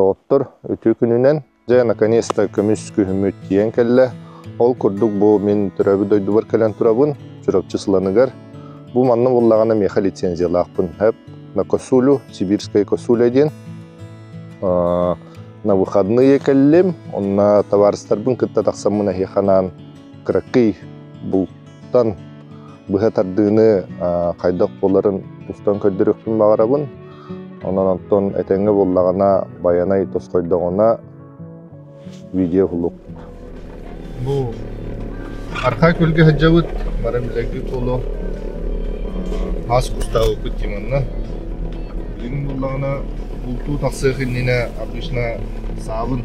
тоғыттыр өтü күнүнен же наконец-то көмүс күһүмүт тиен келле. Ол курдук бу мен төрөбү дойдубар келен турабын, чурапчы сыланыгар. Бу манны боллагана меха лицензиялаакпын. Хеп на косулю, сибирская косуля ден. На выходные келлем, на товарыстарбын кытта таксамына хеханан кракый бултан быхатардыны кайдак боларын устан көддөрөктүн багарабын. Онан оттон этеңге боллагана баянай тоскойдогона видео хулук. Бу арка көлгө хаджабыт бара билеги толо хас кустау кутиманна. Билин боллагана булту таксыхыннина обычно сабын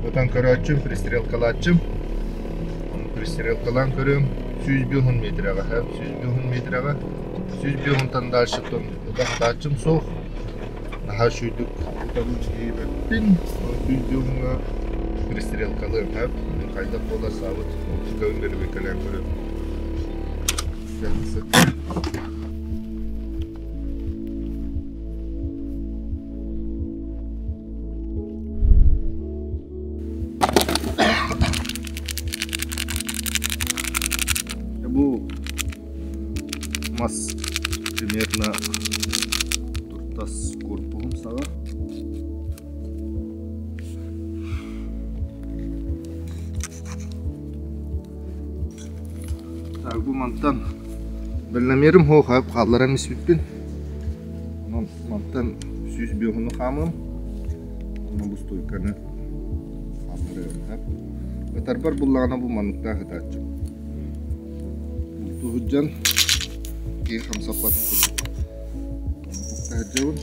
отан көрөчүм пристрелкалачым. Пристрелкалан көрөм 100 метрага, 100 метрага. 100 тандашыктан удахтачым соқ. Наха шүйдік утабучки беппин 100 пристрелкалы хеп. Кайдак болар сабыт. Көгүндөрү бекелен көрөм. Бу мас примерно туртас корпусун сага. Так, бу мантан белнемерим хохап калларам испитпин. Мантан 100 бегуну хамым. Бу стойканы калларам хап. Батарбар буллагана бу маныкта хатачым. Hujan ke hamsapat tahajud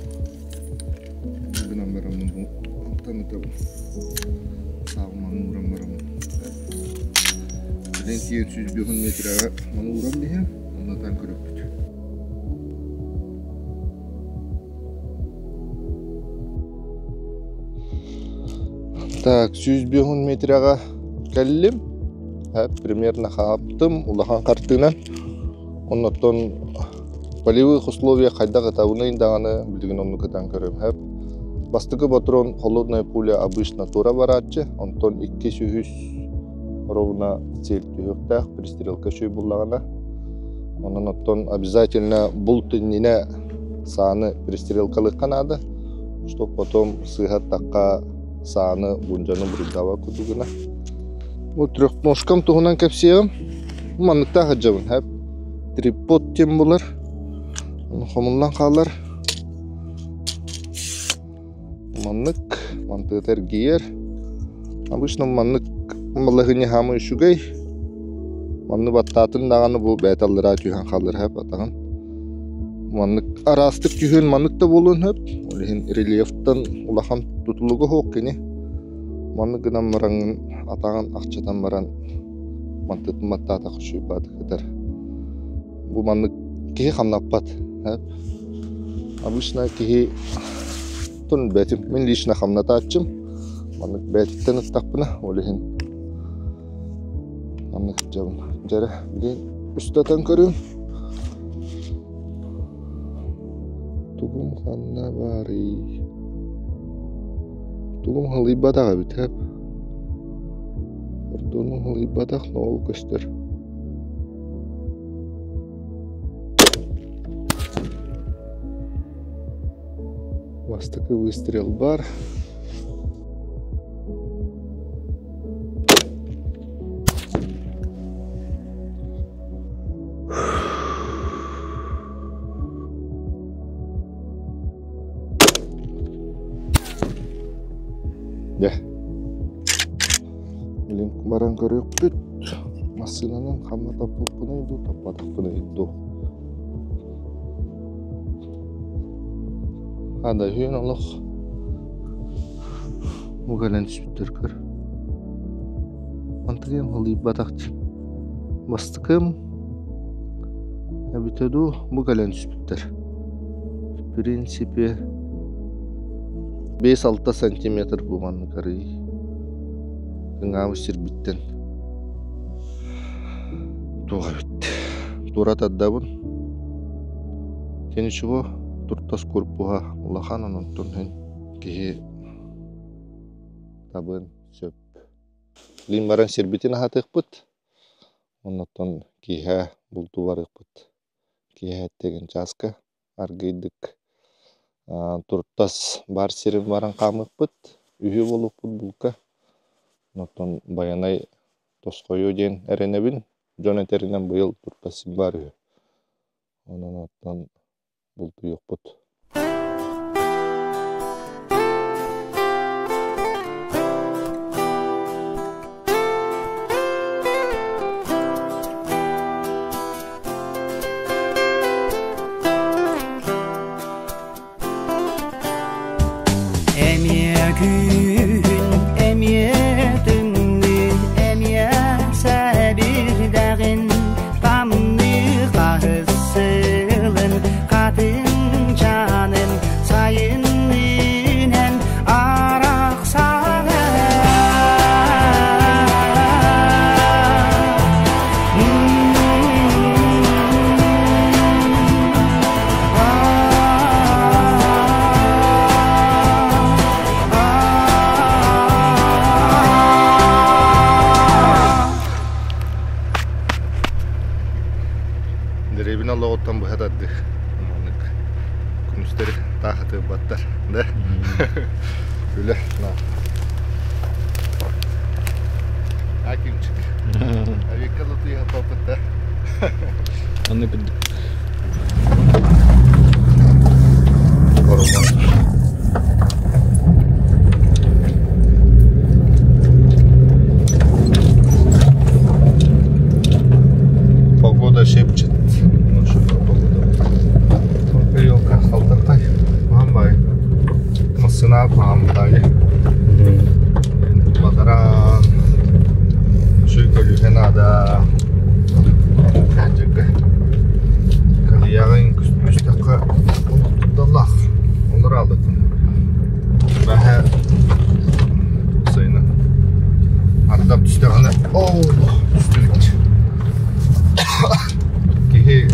benar-benar menonton itu sama muram-muram dan dia 100 meter muram dia menonton kerap так 100 метрга келдим. Примерно хаптым улахан картынан. Оннотон полевых условиях кайдак этабына индаганы билген онну кытан көрөм. Хеп бастыгы патрон холодная пуля обычно тура баратчы. Онтон 2 сүйүс ровно цель түйөктак пристрелка шүй буллагана. Оннотон обязательно бул тыннине саны пристрелкалык канады, чтоб потом сыгат такка саны бунжаны бурдава кудугуна. Bu tröknoşkam tohunan kapsayam manlıkta hacabın hep tripod tem bular homullan kallar mantığı tergiyer обычно manlık malahını hamı şugay manlı battatın dağını bu betallara tüyhan kallar hep atağın manlık arastık tüyhün manlıkta bolun hep olihin relieftan ulaham tutuluğu hoq kini manlık gıdan marangın атаган акчадан баран мантытын маттата кушуй бады кыдар. Бу манны кихи хамнаппат. Обычно кихи тун бетим. Мен лично хамнатачым. Манны бетиттен ыттакпына. Олихин. Манны жабын. Жары билен үстатан көрүм. Тугум ханна бари. Тугум халы бадага бит. Ордонун ибадах нол көстөр. Вастыкы выстрел бар. Да. Баран көрөк бүт машинанын хамма таппыны иду, таппадакпыны иду. Ада хүйін олық мұғален түспіттер көр. Антыген ғылы бадақчы. Бастықым әбітеду мұғален түспіттер. В принципе 5-6 сантиметр бұғанны кәрі. Гыңавы сирбиттен туға бит. Тура таддабын. Тени чуго туртас корпуга улахан онтон хен кихи табын сөп. Лин баран сербитин ахатықпыт. Оннаттан киһә булту барықпыт. Киһә теген часка аргыйдык. Турттас бар серин баран камықпыт. Үйі болуппыт булка. Оннаттан баянай тоскойу ден әренебин. Жон этеринен быйыл турттасын бар үйі. Оннаттан булту йокпыт. Derevin Allah ottan bu hadadı. Kunusteri tahtı battar. Ne? Öyle. Hakimçik. Ayıkalı tuya papatta. Anne bildim. Погода шепчет. Ну что погода. Только елка халтартай. Мамбай. Масына мамбай. Бадаран. Шүйкөлü фенада. Кәжігі. Калияғын күстіққа ұлтталақ. Олар алдытын. Бәхә сайыны. Ардап түстіғаны. Оу, түстілікчі. Кихи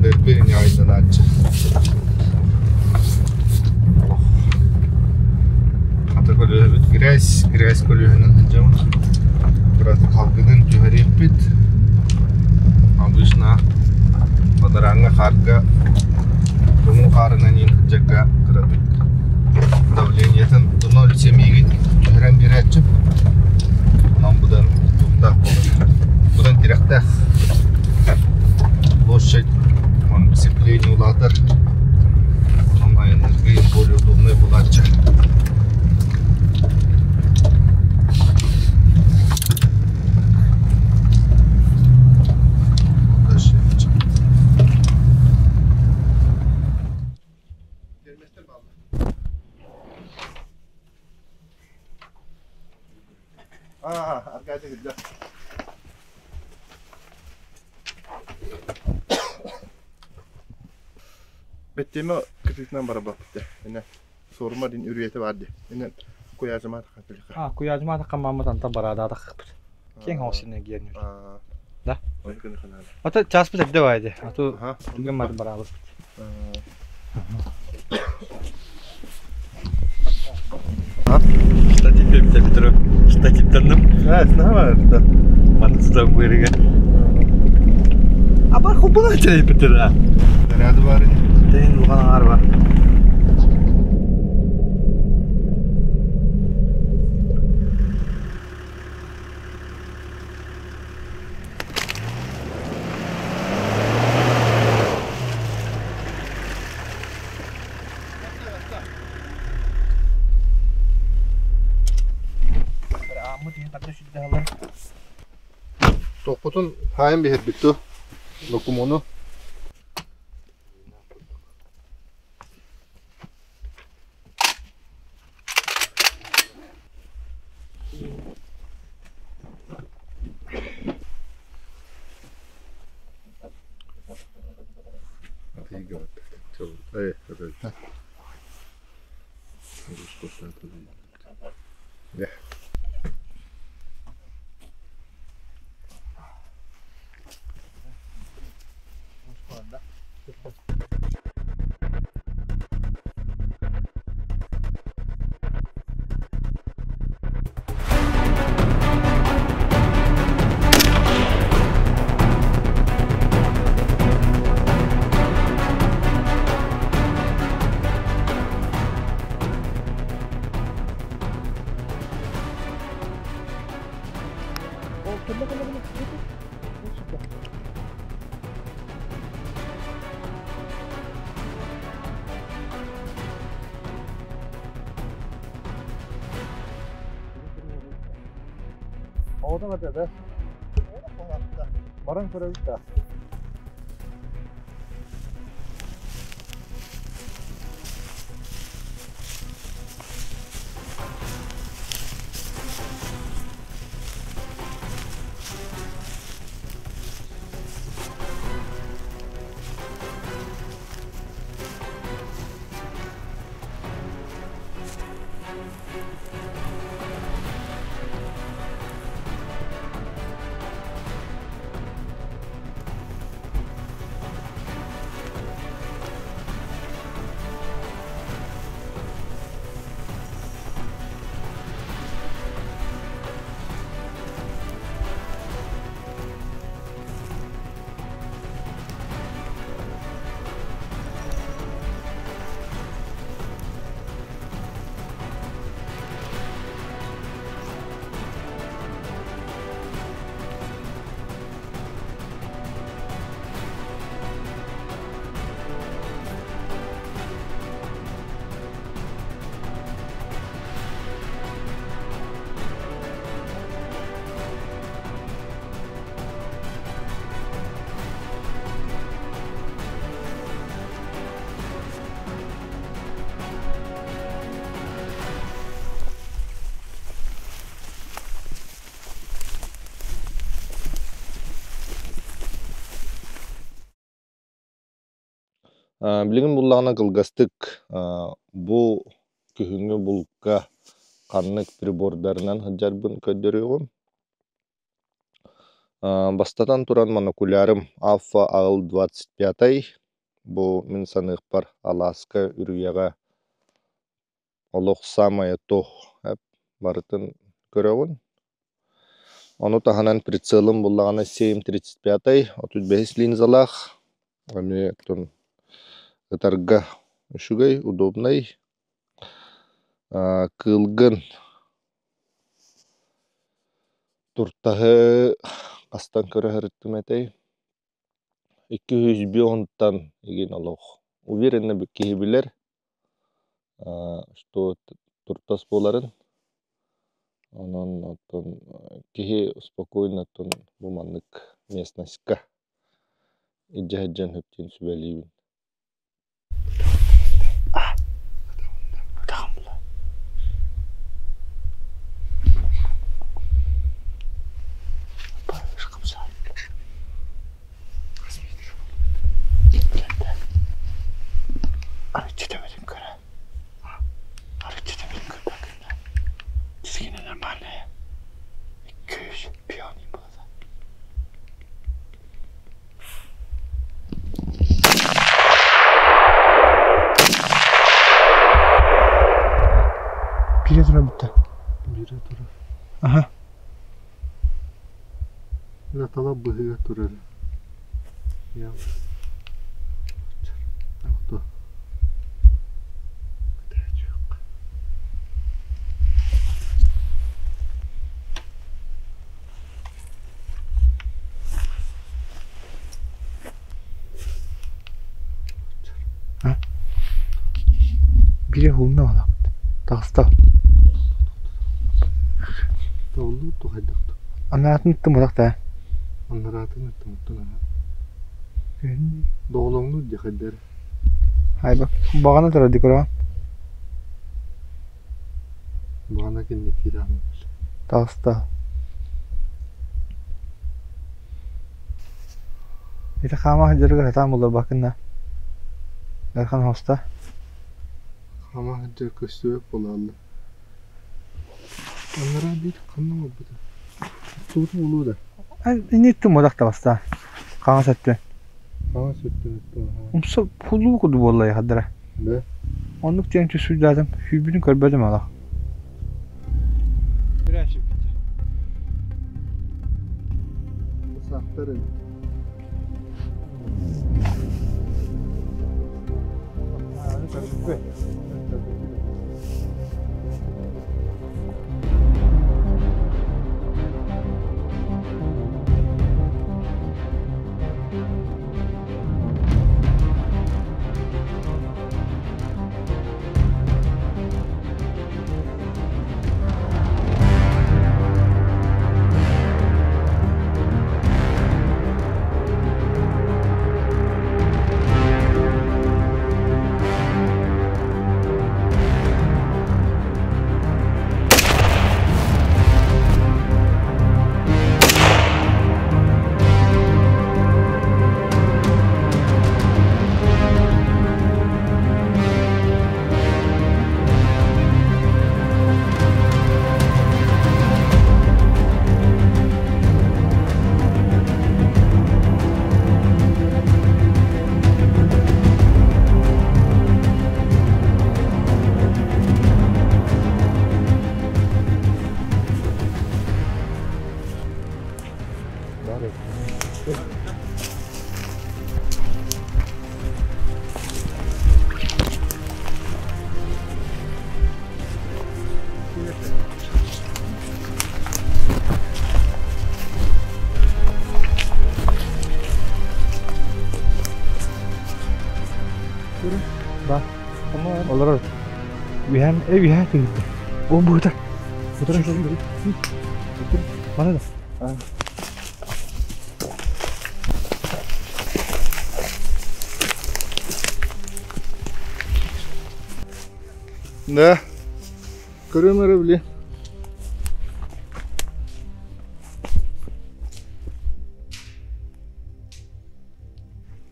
дербен яйдан açı. Hatta böyle gres kolüğünün camı. Biraz kalkının tüheripit. Обычно подарanga harga bunun karının jaga kıradık. Давлениятын 0,7'ye tüheren bir açıp. Budan tuğda olur. Budan direkte площадь сцепления уладар. Ama энергия более удобная булача. Arkadaşlar gidiyor. Betteme kırıktan bara baktı. Yine sorma din üriyeti vardı. Yine kuyacıma takıldı. Kuyacıma takamamı anta barada takıpır. Ken hoşuna gelmiyor. Da. Ata çaspı da vardı. Atu bugün mar barada. Statifle bitiro. Statiftanım. Evet, ne var da? Mantıdan buyruğa. Ama kupuna çelip bitira. Nerede var? Teyin lugan ağır var. Tokpotun hayın bir bitti. Lokumonu. Evet, evet. Ya. Oğdan hadi be. Baran körevik de. Билигин буллағына кылгастык бу күһүңү булка каннык прибордарынан хаджарбын көддөрүгүм. Бастатан туран монокулярым Alpha AL-25. Бу мен саныахпар Аласка үрүяга олох самая тох барытын көрөбүн. Ону таханан прицелым буллағына 7.35, 35 линзалах. Ами тон ытарга үшүгэй, удобный. Кылгын туртаһы астан көрөһөрүттүм этей. 200 бионтан еген олох. Уверенно киһи билер, что туртас боларын. Онон киһи спокойно бу маннык местностька иджаһаджан хөптен сүбэлийбин. Biri tura bitti. Biri durar. Aha. Yatala bıhıya durar. Ya. Yoktu. Biri hulna var. Dağısta. Doğulu tuhaydaktı. Anlattın mı bırak da? Anlaratın ettim. Doğulunu dikhader. Hay bak. Bağına tara dikora. Bana kendi kiramı. Dağısta. İşte kama hacırı katan bulur bakın da. Erkan hosta. Ama hacı köştüğü bolalı. Anlara bir kanlı mı bu da? Tuğdu ulu da. Ne ettim bırak da basta. Kana sattı. Ama süttün ettim. Umsa pulu kudu vallahi haddara. Ne? Onluk cençü sürdürdüm. Hübünü görmedim ala. Güreşim. Bu sahtları. Olur. Bihan tüydü. O burada. Fotoğraf çekin. Bana da. Ne? Kırımları bile.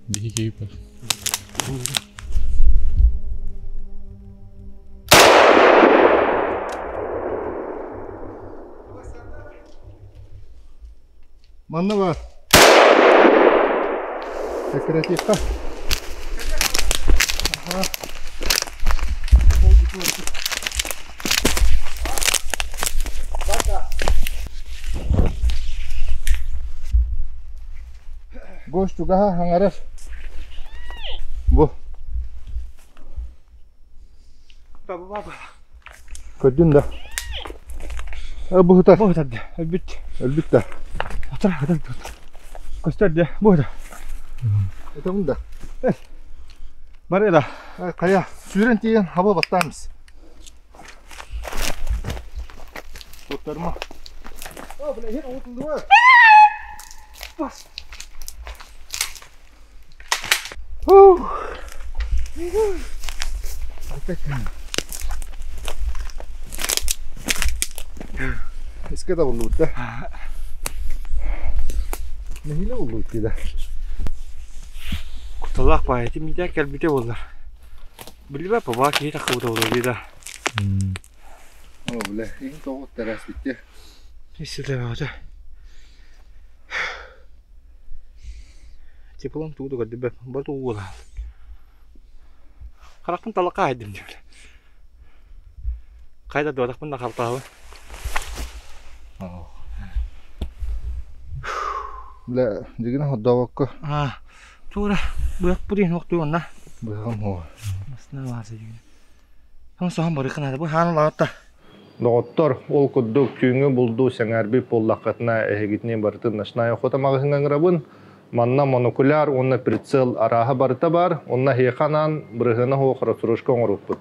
Bir keyif var. Manna var. Sekretif ha. Goş juga ha hangarar. Bu. Baba. Kördün de. Bu hutar. Bu tadı. Elbet. Elbette. Otur. Göster de. Bu da. Tamam da. Bari da. Kaya. Sürün diyen hava battar mısın? Kurtarma. Oh, bu ne? Hin oturdu var. Bas. Eski de buldu da. Ne hile buldu da. Kurtulak bayeti mide gel bir de olur. Bili apa bak kita kau tahu dia. Oh boleh. Ini kau teras bitti. İşte aja. Cipulang tuh tuh kadebe baru tuh lah. Karak pun talak aja dia. Kayak dua tak pun tak tahu. Oh. Boleh. Jadi nak dawa ke? Ah, tuh lah. Buat putih waktu mana? Boleh mau. Masna masih juga. Kamu soham baru kenal bu han lata. Доғыттар ол күддік күйіңі бұлду сәңәрбі поллаққатына әйгітіне бартын ашнайы қота мағысыңан ғырабын. Манна монокуляр, онна прицел араға барыта бар, онна хейқанан бірғыны хоқыра тұрышқан ғыруппыд.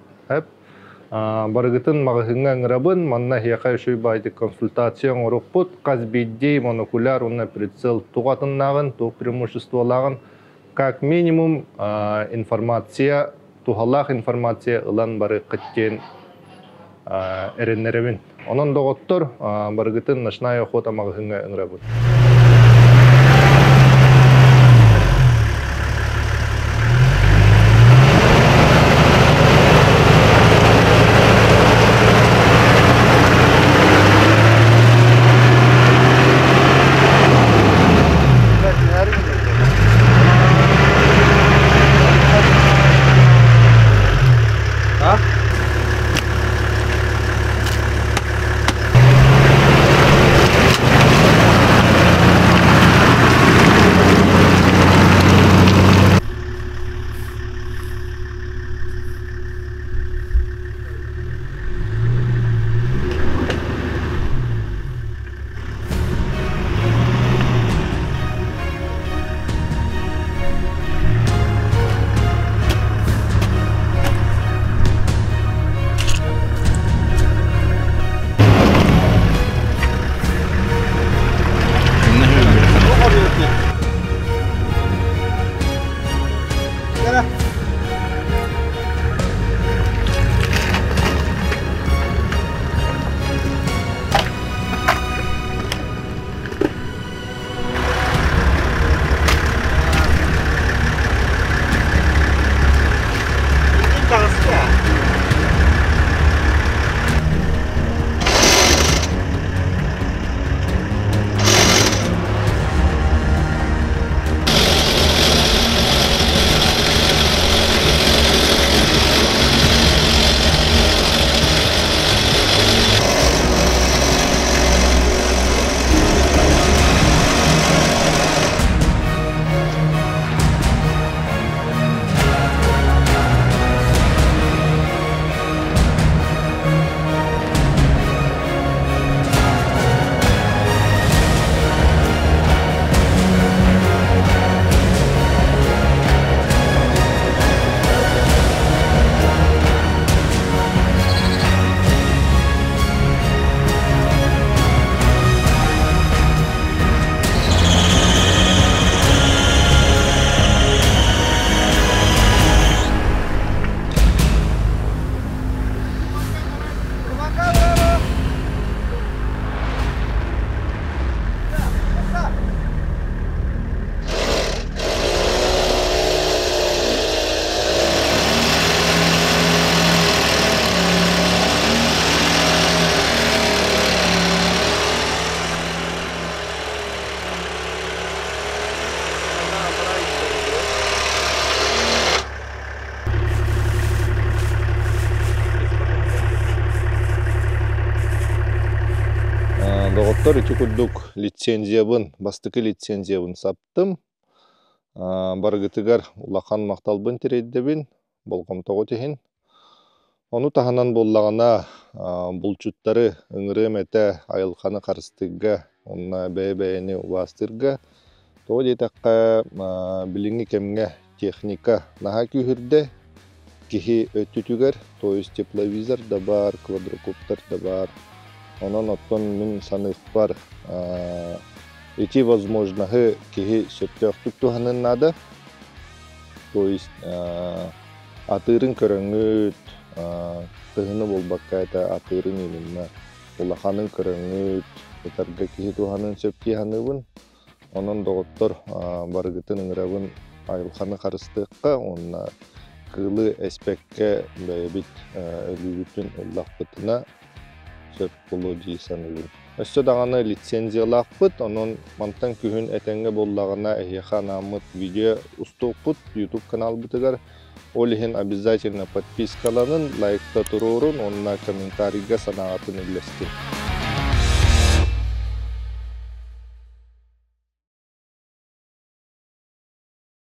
Барғытын мағысыңан ғырабын, манна хейқа үші байды консультация ғыруппыд. Қазбейдей монокуляр, онна прицел туғатыннағын, туқ преимуществолағын. Как минимум информация, туғалақ информация ұлан бары қыттен эреннеребин. Онон доғыттыр баргытын ночная охота мағысыңа ыңырабын. Доктор ити курдук лицензиябын, бастыкы лицензиябын саптым. Баргытыгар улахан макталбын тирейдебин, болгомтого тихин. Onu tahanan bolлагана булчуттары ыңырым эте айылханы карыстыгга, онна бәйбәйни убастырга. То детакка билинги кемге техника наха күхүрдө кихи өттүтүгөр, то есть тепловизор да бар, квадрокоптер да бар. Онон оттон мин санык бар. Эти возможноһы кихи сөттөктүк туханын нада. То есть атырын көрөңүт, тыгыны болбакка это атырын именно улаханын көрөңүт, этарга кихи туханын сөптиханыбын. Онон доктор баргытын ыңырабын айылханы карыстыкка, онна кылы эспекке бэбит өлүбүтүн уллакпытына сөп болу дийсаныбын. Өссө даганы лицензиялакпыт, онон мантан күхүн этенге боллагана эхиха намыт видео устукпут YouTube канал бытыгар. Олихин обязательно подпискаланын, лайкта турурун, онна комментарийга санаатын үлестин.